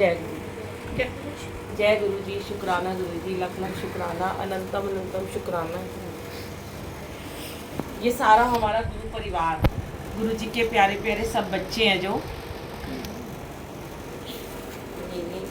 जय गुरु। जय गुरु जी। शुक्राना गुरु जी, लख लख शुक्राना, अनंतम अनंतम शुक्राना। ये सारा हमारा गुरु परिवार, गुरु जी के प्यारे प्यारे सब बच्चे हैं जो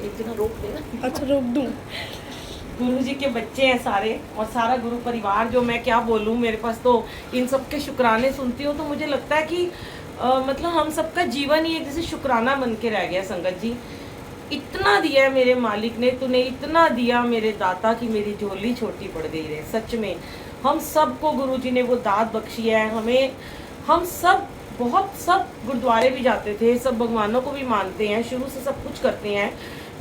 एक जगह रोक देना। अच्छा रोक दूं। गुरु जी के बच्चे हैं सारे, और सारा गुरु परिवार जो मैं क्या बोलूँ, मेरे पास तो इन सब के शुक्राने सुनती हूँ तो मुझे लगता है कि मतलब हम सबका जीवन ही एक जैसे शुक्राना बन के रह गया। संगत जी, इतना दिया है मेरे मालिक ने, तूने इतना दिया मेरे दाता की मेरी झोली छोटी पड़ गई रे। सच में हम सबको गुरु जी ने वो दात बख्शी है हमें। हम सब सब गुरुद्वारे भी जाते थे, सब भगवानों को भी मानते हैं, शुरू से सब कुछ करते हैं।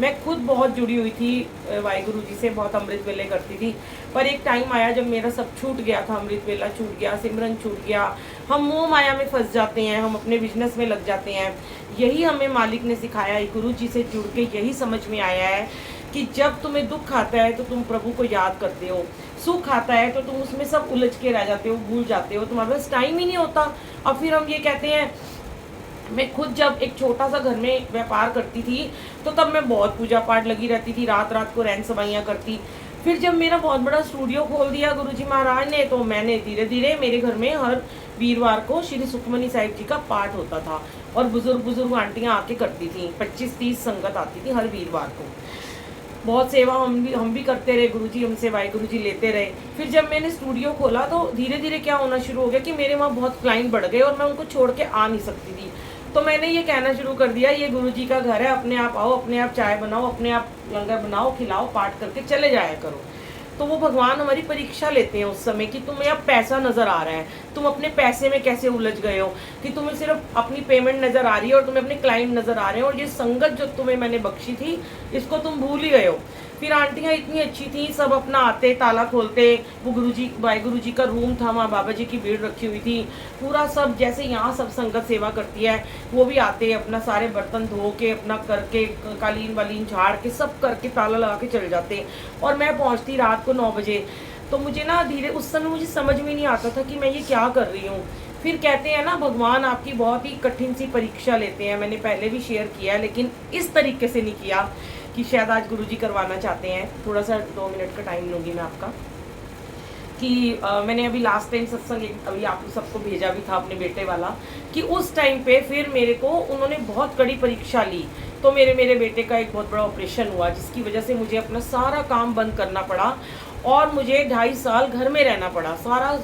मैं खुद बहुत जुड़ी हुई थी वाहिगुरु जी से, बहुत अमृत वेले करती थी। पर एक टाइम आया जब मेरा सब छूट गया था, अमृत वेला छूट गया, सिमरन छूट गया। हम मोह माया में फंस जाते हैं, हम अपने बिजनेस में लग जाते हैं। यही हमें मालिक ने सिखाया है, गुरु जी से जुड़ के यही समझ में आया है कि जब तुम्हें दुख आता है तो तुम प्रभु को याद करते हो, सुख आता है तो तुम उसमें सब उलझ के रह जाते हो, भूल जाते हो, तुम्हारे पास टाइम ही नहीं होता। और फिर हम ये कहते हैं, मैं खुद जब एक छोटा सा घर में व्यापार करती थी तो तब मैं बहुत पूजा पाठ लगी रहती थी, रात रात को रैन सवाइयाँ करती। फिर जब मेरा बहुत बड़ा स्टूडियो खोल दिया गुरुजी महाराज ने, तो मैंने धीरे धीरे, मेरे घर में हर वीरवार को श्री सुखमनी साहिब जी का पाठ होता था और बुजुर्ग आंटियाँ आके करती थी। 25-30 संगत आती थी हर वीरवार को। बहुत सेवा हम भी करते रहे, गुरुजी हमसे वाहिगुरु जी लेते रहे। फिर जब मैंने स्टूडियो खोला तो धीरे धीरे क्या होना शुरू हो गया कि मेरे वहाँ बहुत क्लाइंट बढ़ गए और मैं उनको छोड़ के आ नहीं सकती थी। तो मैंने ये कहना शुरू कर दिया, ये गुरुजी का घर है, अपने आप आओ, अपने आप चाय बनाओ, अपने आप लंगर बनाओ, खिलाओ, पाठ करके चले जाया करो। तो वो भगवान हमारी परीक्षा लेते हैं उस समय कि तुम्हें अब पैसा नजर आ रहा है, तुम अपने पैसे में कैसे उलझ गए हो, कि तुम्हें सिर्फ अपनी पेमेंट नजर आ रही है और तुम्हें अपने क्लाइंट नजर आ रहे हैं, और ये संगत जो तुम्हें मैंने बख्शी थी इसको तुम भूल ही गए हो। फिर आंटियाँ इतनी अच्छी थी, सब अपना आते, ताला खोलते। वो गुरुजी वाहिगुरु जी का रूम था, वहाँ बाबा जी की भीड़ रखी हुई थी, पूरा सब जैसे यहाँ सब संगत सेवा करती है वो भी आते, अपना सारे बर्तन धो के, अपना करके, कालीन वालीन झाड़ के, सब करके ताला लगा के चले जाते। और मैं पहुँचती रात को 9 बजे। तो मुझे ना धीरे, उस समय मुझे समझ में नहीं आता था कि मैं ये क्या कर रही हूँ। फिर कहते हैं ना, भगवान आपकी बहुत ही कठिन सी परीक्षा लेते हैं। मैंने पहले भी शेयर किया है, लेकिन इस तरीके से नहीं किया कि शायद आज गुरुजी करवाना चाहते हैं। थोड़ा सा 2 मिनट का टाइम लूँगी मैं आपका। कि मैंने अभी लास्ट टाइम सत्संग अभी आप सबको भेजा भी था अपने बेटे वाला, कि उस टाइम पे फिर मेरे को उन्होंने बहुत कड़ी परीक्षा ली। तो मेरे बेटे का एक बहुत बड़ा ऑपरेशन हुआ, जिसकी वजह से मुझे अपना सारा काम बंद करना पड़ा और मुझे 2.5 साल घर में रहना पड़ा। सारा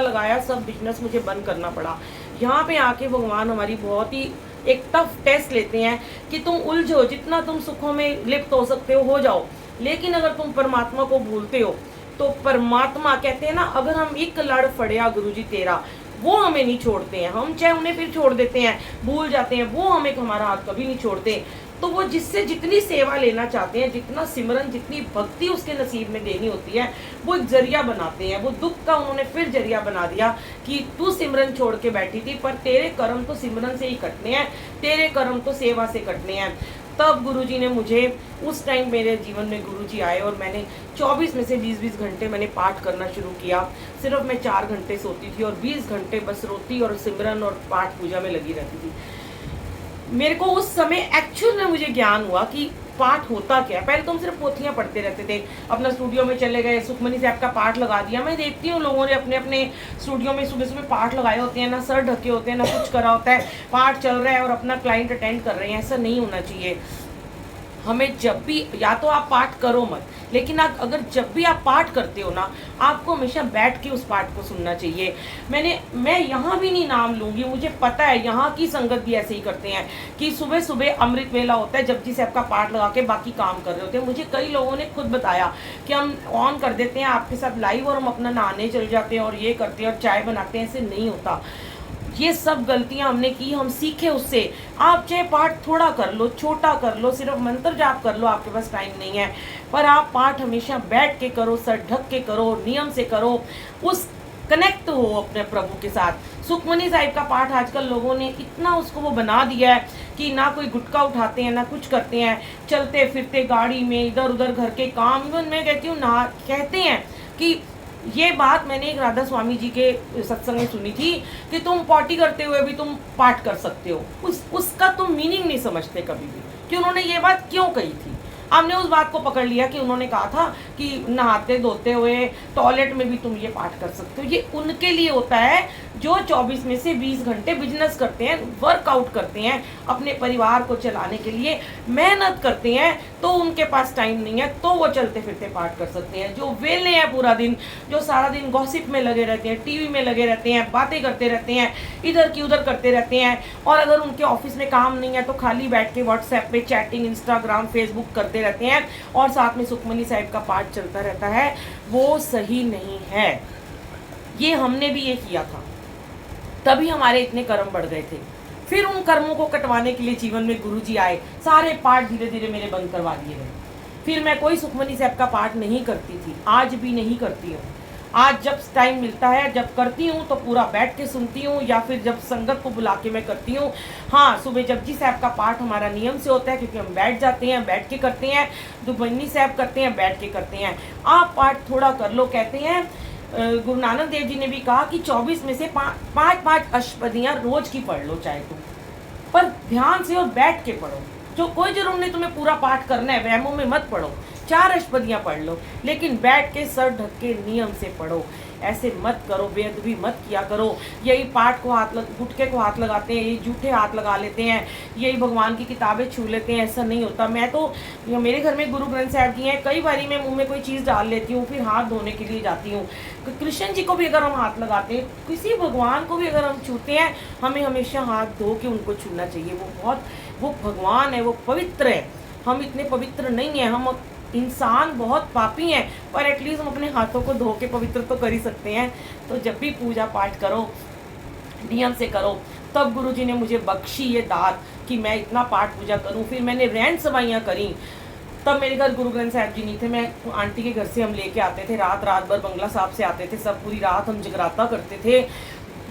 लगाया सब बिजनेस मुझे बंद करना पड़ा। यहाँ पे आके भगवान हमारी बहुत ही एक टफ टेस्ट लेते हैं कि तुम उलझो, जितना तुम सुखों में लिप्त हो सकते हो जाओ, लेकिन अगर तुम परमात्मा को भूलते हो तो परमात्मा, कहते हैं ना, अगर हम एक लड़ फड़िया गुरुजी तेरा, वो हमें नहीं छोड़ते हैं। हम चाहे उन्हें फिर छोड़ देते हैं, भूल जाते हैं, वो हमें हमारा हाथ कभी नहीं छोड़ते। तो वो जिससे जितनी सेवा लेना चाहते हैं, जितना सिमरन, जितनी भक्ति उसके नसीब में देनी होती है, वो एक जरिया बनाते हैं। वो दुख का उन्होंने फिर जरिया बना दिया कि तू सिमरन छोड़ के बैठी थी, पर तेरे कर्म तो सिमरन से ही कटने हैं, तेरे कर्म तो सेवा से कटने हैं। तब गुरुजी ने मुझे, उस टाइम मेरे जीवन में गुरुजी आए और मैंने 24 में से 20-20 घंटे मैंने पाठ करना शुरू किया। सिर्फ मैं 4 घंटे सोती थी और 20 घंटे बस रोती और सिमरन और पाठ पूजा में लगी रहती थी। मेरे को उस समय एक्चुअल में मुझे ज्ञान हुआ कि पाठ होता क्या है। पहले तो हम सिर्फ पोथियाँ पढ़ते रहते थे, अपना स्टूडियो में चले गए, सुखमनी साहब का पाठ लगा दिया। मैं देखती हूँ लोगों ने अपने अपने स्टूडियो में सुबह सुबह पाठ लगाए होते हैं, ना सर ढके होते हैं, ना कुछ करा होता है, पाठ चल रहा है और अपना क्लाइंट अटेंड कर रहे हैं। ऐसा नहीं होना चाहिए। हमें जब भी, या तो आप पाठ करो मत, लेकिन आप अगर जब भी आप पाठ करते हो ना, आपको हमेशा बैठ के उस पाठ को सुनना चाहिए। मैं यहाँ भी नहीं नाम लूँगी, मुझे पता है यहाँ की संगत भी ऐसे ही करते हैं कि सुबह सुबह अमृत वेला होता है, जपजी साहब का पाठ लगा के बाकी काम कर रहे होते हैं। मुझे कई लोगों ने खुद बताया कि हम ऑन कर देते हैं आपके साथ लाइव और हम अपना नहाने चल जाते हैं और ये करते हैं और चाय बनाते हैं। ऐसे नहीं होता। ये सब गलतियां हमने की, हम सीखे उससे। आप चाहे पाठ थोड़ा कर लो, छोटा कर लो, सिर्फ मंत्र जाप कर लो, आपके पास टाइम नहीं है, पर आप पाठ हमेशा बैठ के करो, सर ढक के करो, नियम से करो, उस कनेक्ट हो अपने प्रभु के साथ। सुखमनी साहिब का पाठ आजकल लोगों ने इतना उसको वो बना दिया है कि ना कोई गुटखा उठाते हैं, ना कुछ करते हैं, चलते फिरते गाड़ी में, इधर उधर घर के काम। इवन मैं कहती हूँ ना, कहते हैं कि ये बात मैंने एक राधा स्वामी जी के सत्संग में सुनी थी कि तुम पॉटी करते हुए भी तुम पाठ कर सकते हो। उसका तुम मीनिंग नहीं समझते कभी भी। कि उन्होंने ये बात क्यों कही थी। हमने उस बात को पकड़ लिया कि उन्होंने कहा था कि नहाते धोते हुए टॉयलेट में भी तुम ये पाठ कर सकते हो। ये उनके लिए होता है जो 24 में से 20 घंटे बिजनेस करते हैं, वर्कआउट करते हैं, अपने परिवार को चलाने के लिए मेहनत करते हैं, तो उनके पास टाइम नहीं है तो वो चलते फिरते पाठ कर सकते हैं। जो वेले हैं पूरा दिन, जो सारा दिन गॉसिप में लगे रहते हैं, टीवी में लगे रहते हैं, बातें करते रहते हैं, इधर की उधर करते रहते हैं, और अगर उनके ऑफिस में काम नहीं है तो खाली बैठ के व्हाट्सएप पे चैटिंग, इंस्टाग्राम, फेसबुक करते रहते हैं और साथ में सुखमनी साहिब का पाठ चलता रहता है, वो सही नहीं है। ये हमने भी ये किया था, तभी हमारे इतने कर्म बढ़ गए थे। फिर उन कर्मों को कटवाने के लिए जीवन में गुरुजी आए, सारे पाठ धीरे धीरे मेरे बंद करवा दिए गए। फिर मैं कोई सुखमनी साहिब का पाठ नहीं करती थी, आज भी नहीं करती हूँ। आज जब टाइम मिलता है, जब करती हूँ तो पूरा बैठ के सुनती हूँ, या फिर जब संगत को बुला के मैं करती हूँ। हाँ, सुबह जपजी साहब का पाठ हमारा नियम से होता है, क्योंकि हम बैठ जाते हैं, बैठ के करते हैं। दुबन्नी साहब करते हैं, बैठ के करते हैं। आप पाठ थोड़ा कर लो। कहते हैं गुरु नानक देव जी ने भी कहा कि 24 में से 5 अष्टपदियाँ रोज की पढ़ लो चाहे तुम, पर ध्यान से और बैठ के पढ़ो। जो कोई जरूर नहीं तुम्हें पूरा पाठ करना है, वहमों में मत पढ़ो, 4 अष्टपदियाँ पढ़ लो, लेकिन बैठ के सर ढक के नियम से पढ़ो। ऐसे मत करो, बेअदबी मत किया करो। यही पाठ को हाथ गुटके को हाथ लगाते हैं, यही जूठे हाथ लगा लेते हैं, यही भगवान की किताबें छू लेते हैं। ऐसा नहीं होता। मैं तो, मेरे घर में गुरु ग्रंथ साहब जी हैं, कई बारी मैं मुंह में कोई चीज़ डाल लेती हूँ, फिर हाथ धोने के लिए जाती हूँ। कृष्ण जी को भी अगर हम हाथ लगाते हैं, किसी भगवान को भी अगर हम छूते हैं, हमें हमेशा हाथ धो के उनको छूना चाहिए। वो भगवान है, वो पवित्र है। हम इतने पवित्र नहीं हैं, हम इंसान बहुत पापी हैं, पर एटलीस्ट हम अपने हाथों को धो के पवित्र तो कर ही सकते हैं। तो जब भी पूजा पाठ करो, नियम से करो। तब गुरुजी ने मुझे बख्शी ये दात कि मैं इतना पाठ पूजा करूं। फिर मैंने रैन सभाइयाँ करी। तब मेरे घर गुरु ग्रंथ साहब जी नहीं थे, मैं आंटी के घर से हम लेके आते थे। रात भर बंगला साहब से आते थे सब, पूरी रात हम जगराता करते थे।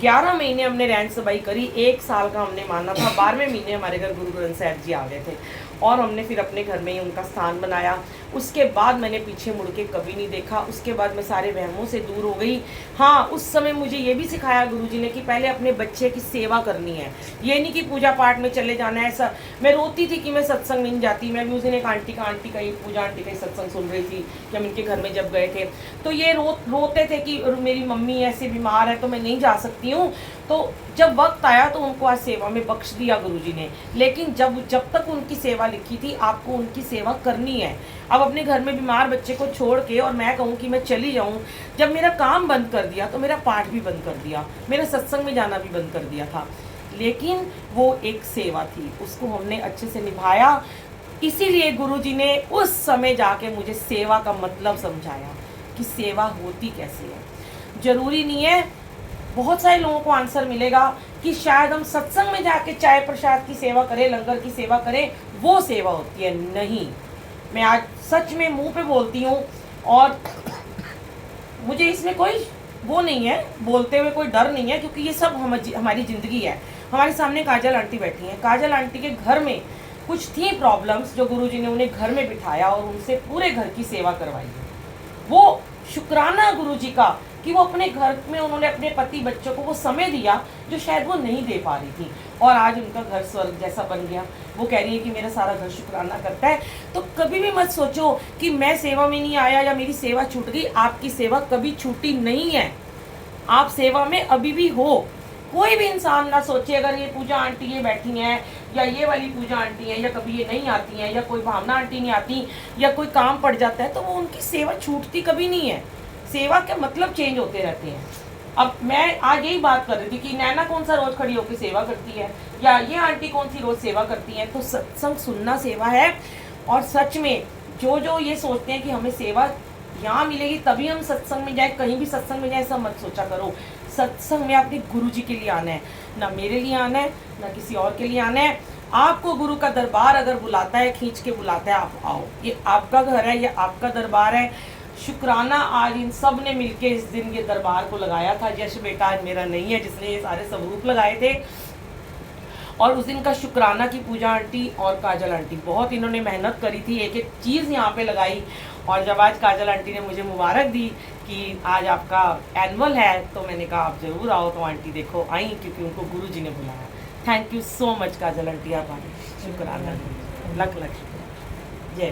11 महीने हमने रैन सबाई करी, 1 साल का हमने माना था। 12वें महीने हमारे घर गुरु ग्रंथ साहब जी आ गए थे और हमने फिर अपने घर में ही उनका स्थान बनाया। उसके बाद मैंने पीछे मुड़ के कभी नहीं देखा। उसके बाद मैं सारे वहमों से दूर हो गई। हाँ, उस समय मुझे ये भी सिखाया गुरुजी ने कि पहले अपने बच्चे की सेवा करनी है, ये नहीं कि पूजा पाठ में चले जाना है। ऐसा मैं रोती थी कि मैं सत्संग नहीं जाती। मैं भी उस दिन एक आंटी का ही पूजा आंटी का ही सत्संग सुन रही थी कि हम इनके घर में जब गए थे, तो ये रोते थे कि मेरी मम्मी ऐसे बीमार है तो मैं नहीं जा सकती हूँ। तो जब वक्त आया तो उनको आज सेवा में बख्श दिया गुरुजी ने। लेकिन जब तक उनकी सेवा लिखी थी, आपको उनकी सेवा करनी है। अब अपने घर में बीमार बच्चे को छोड़ के और मैं कहूँ कि मैं चली जाऊँ, जब मेरा काम बंद कर दिया तो मेरा पाठ भी बंद कर दिया, मेरा सत्संग में जाना भी बंद कर दिया था। लेकिन वो एक सेवा थी, उसको हमने अच्छे से निभाया। इसीलिए गुरुजी ने उस समय जाके मुझे सेवा का मतलब समझाया कि सेवा होती कैसे है। जरूरी नहीं है, बहुत सारे लोगों को आंसर मिलेगा कि शायद हम सत्संग में जाके चाय प्रसाद की सेवा करें, लंगर की सेवा करें, वो सेवा होती है। नहीं, मैं आज सच में मुंह पे बोलती हूँ और मुझे इसमें कोई वो नहीं है, बोलते हुए कोई डर नहीं है, क्योंकि ये सब हमारी ज़िंदगी है। हमारे सामने काजल आंटी बैठी हैं। काजल आंटी के घर में कुछ थी प्रॉब्लम्स, जो गुरुजी ने उन्हें घर में बिठाया और उनसे पूरे घर की सेवा करवाई। वो शुक्राना गुरुजी का कि वो अपने घर में उन्होंने अपने पति बच्चों को वो समय दिया जो शायद वो नहीं दे पा रही थी, और आज उनका घर स्वर्ग जैसा बन गया। वो कह रही है कि मेरा सारा घर शुक्राना करता है। तो कभी भी मत सोचो कि मैं सेवा में नहीं आया या मेरी सेवा छूट गई। आपकी सेवा कभी छूटी नहीं है, आप सेवा में अभी भी हो। कोई भी इंसान ना सोचे अगर ये पूजा आंटी ये बैठी हैं या ये वाली पूजा आंटी है या कभी ये नहीं आती हैं या कोई भावना आंटी नहीं आती या कोई काम पड़ जाता है तो वो उनकी सेवा छूटती कभी नहीं है। सेवा के मतलब चेंज होते रहते हैं। अब मैं आज यही बात कर रही थी कि नैना कौन सा रोज खड़ी होकर सेवा करती है या ये आंटी कौन सी रोज सेवा करती है। तो सत्संग सुनना सेवा है। और सच में जो ये सोचते हैं कि हमें सेवा यहाँ मिलेगी तभी हम सत्संग में जाए, कहीं भी सत्संग में जाए, ऐसा मत सोचा करो। सत्संग में अपने गुरु जी के लिए आना है, ना मेरे लिए आना है ना किसी और के लिए आना है। आपको गुरु का दरबार अगर बुलाता है, खींच के बुलाता है, आप आओ। ये आपका घर है, ये आपका दरबार है। शुक्राना आज इन सब ने मिलके इस दिन ये दरबार को लगाया था। यश बेटा आज मेरा नहीं है जिसने ये सारे स्वरूप लगाए थे। और उस दिन का शुक्राना की पूजा आंटी और काजल आंटी बहुत इन्होंने मेहनत करी थी, एक एक चीज़ यहाँ पे लगाई। और जब आज काजल आंटी ने मुझे मुबारक दी कि आज आपका एनुअल है, तो मैंने कहा आप ज़रूर आओ। तो आंटी देखो आई, क्योंकि उनको गुरुजी ने बुलाया। Thank you so much Kajal aunty, आप शुक्राना। लख लख शुक्र। जय